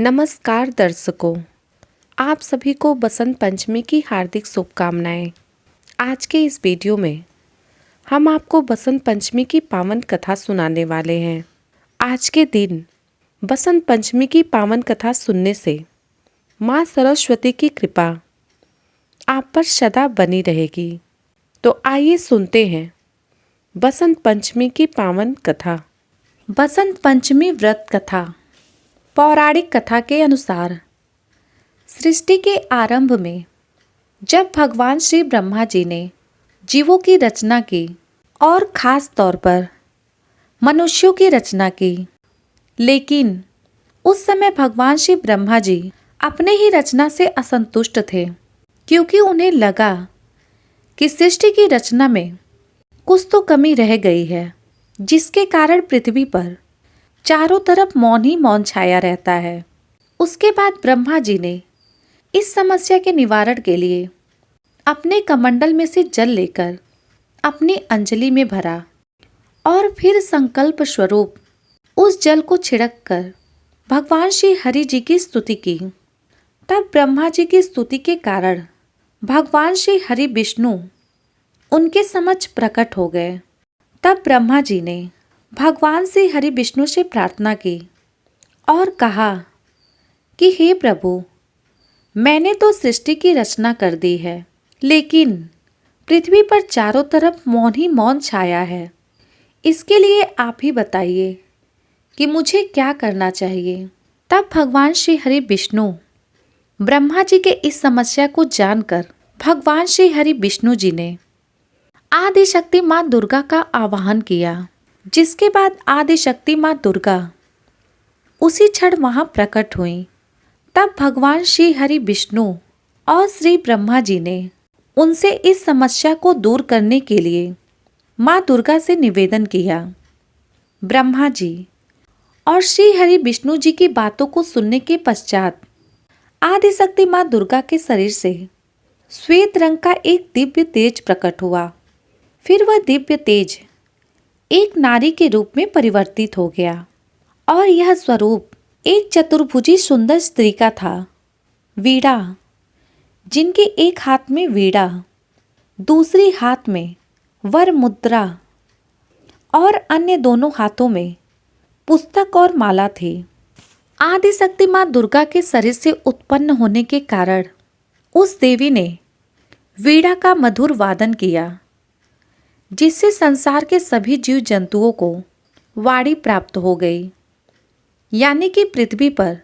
नमस्कार दर्शकों, आप सभी को बसंत पंचमी की हार्दिक शुभकामनाएं। आज के इस वीडियो में हम आपको बसंत पंचमी की पावन कथा सुनाने वाले हैं। आज के दिन बसंत पंचमी की पावन कथा सुनने से माँ सरस्वती की कृपा आप पर सदा बनी रहेगी। तो आइए सुनते हैं बसंत पंचमी की पावन कथा। बसंत पंचमी व्रत कथा। पौराणिक कथा के अनुसार सृष्टि के आरंभ में जब भगवान श्री ब्रह्मा जी ने जीवों की रचना की और खास तौर पर मनुष्यों की रचना की, लेकिन उस समय भगवान श्री ब्रह्मा जी अपने ही रचना से असंतुष्ट थे, क्योंकि उन्हें लगा कि सृष्टि की रचना में कुछ तो कमी रह गई है, जिसके कारण पृथ्वी पर चारों तरफ मौन ही मौन छाया रहता है। उसके बाद ब्रह्मा जी ने इस समस्या के निवारण के लिए अपने कमंडल में से जल लेकर अपनी अंजलि में भरा और फिर संकल्प स्वरूप उस जल को छिड़क कर भगवान श्री हरि जी की स्तुति की। तब ब्रह्मा जी की स्तुति के कारण भगवान श्री हरि विष्णु उनके समक्ष प्रकट हो गए। तब ब्रह्मा जी ने भगवान से हरि विष्णु से प्रार्थना की और कहा कि हे प्रभु, मैंने तो सृष्टि की रचना कर दी है, लेकिन पृथ्वी पर चारों तरफ मौन ही मौन छाया है। इसके लिए आप ही बताइए कि मुझे क्या करना चाहिए। तब भगवान श्री हरि विष्णु ब्रह्मा जी के इस समस्या को जानकर भगवान श्री हरि विष्णु जी ने आदि शक्ति माँ दुर्गा का आवाहन किया, जिसके बाद आदि शक्ति माँ दुर्गा उसी क्षण वहां प्रकट हुई। तब भगवान श्री हरि विष्णु और श्री ब्रह्मा जी ने उनसे इस समस्या को दूर करने के लिए माँ दुर्गा से निवेदन किया। ब्रह्मा जी और श्री हरि विष्णु जी की बातों को सुनने के पश्चात आदि शक्ति माँ दुर्गा के शरीर से श्वेत रंग का एक दिव्य तेज प्रकट हुआ। फिर वह दिव्य तेज एक नारी के रूप में परिवर्तित हो गया और यह स्वरूप एक चतुर्भुजी सुंदर स्त्री का था। वीणा, जिनके एक हाथ में वीणा, दूसरी हाथ में वर मुद्रा और अन्य दोनों हाथों में पुस्तक और माला थी। आदि शक्ति माँ दुर्गा के शरीर से उत्पन्न होने के कारण उस देवी ने वीणा का मधुर वादन किया, जिससे संसार के सभी जीव जंतुओं को वाणी प्राप्त हो गई, यानी कि पृथ्वी पर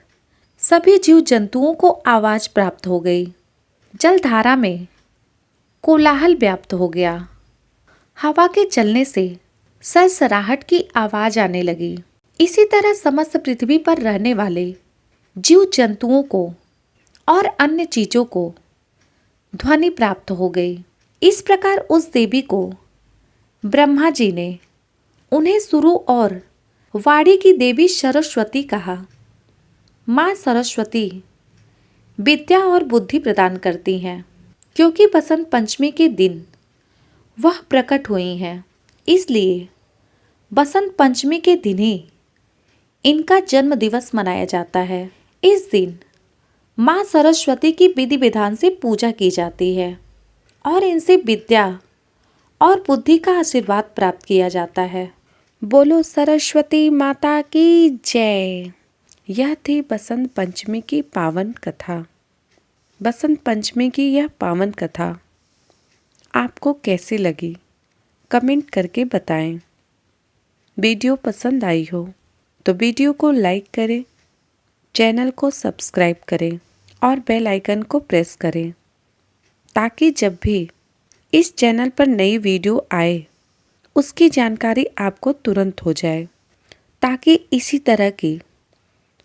सभी जीव जंतुओं को आवाज प्राप्त हो गई। जलधारा में कोलाहल व्याप्त हो गया। हवा के चलने से सरसराहट की आवाज आने लगी। इसी तरह समस्त पृथ्वी पर रहने वाले जीव जंतुओं को और अन्य चीजों को ध्वनि प्राप्त हो गई। इस प्रकार उस देवी को ब्रह्मा जी ने उन्हें सुरु और वाणी की देवी सरस्वती कहा। माँ सरस्वती विद्या और बुद्धि प्रदान करती हैं, क्योंकि बसंत पंचमी के दिन वह प्रकट हुई हैं। इसलिए बसंत पंचमी के दिन ही इनका जन्म दिवस मनाया जाता है। इस दिन माँ सरस्वती की विधि विधान से पूजा की जाती है और इनसे विद्या और बुद्धि का आशीर्वाद प्राप्त किया जाता है। बोलो सरस्वती माता की जय। यह थी बसंत पंचमी की पावन कथा। बसंत पंचमी की यह पावन कथा आपको कैसी लगी, कमेंट करके बताएं। वीडियो पसंद आई हो तो वीडियो को लाइक करें, चैनल को सब्सक्राइब करें और बेल आइकन को प्रेस करें, ताकि जब भी इस चैनल पर नई वीडियो आए उसकी जानकारी आपको तुरंत हो जाए, ताकि इसी तरह की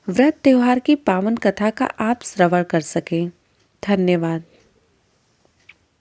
व्रत त्योहार की पावन कथा का आप श्रवण कर सकें। धन्यवाद।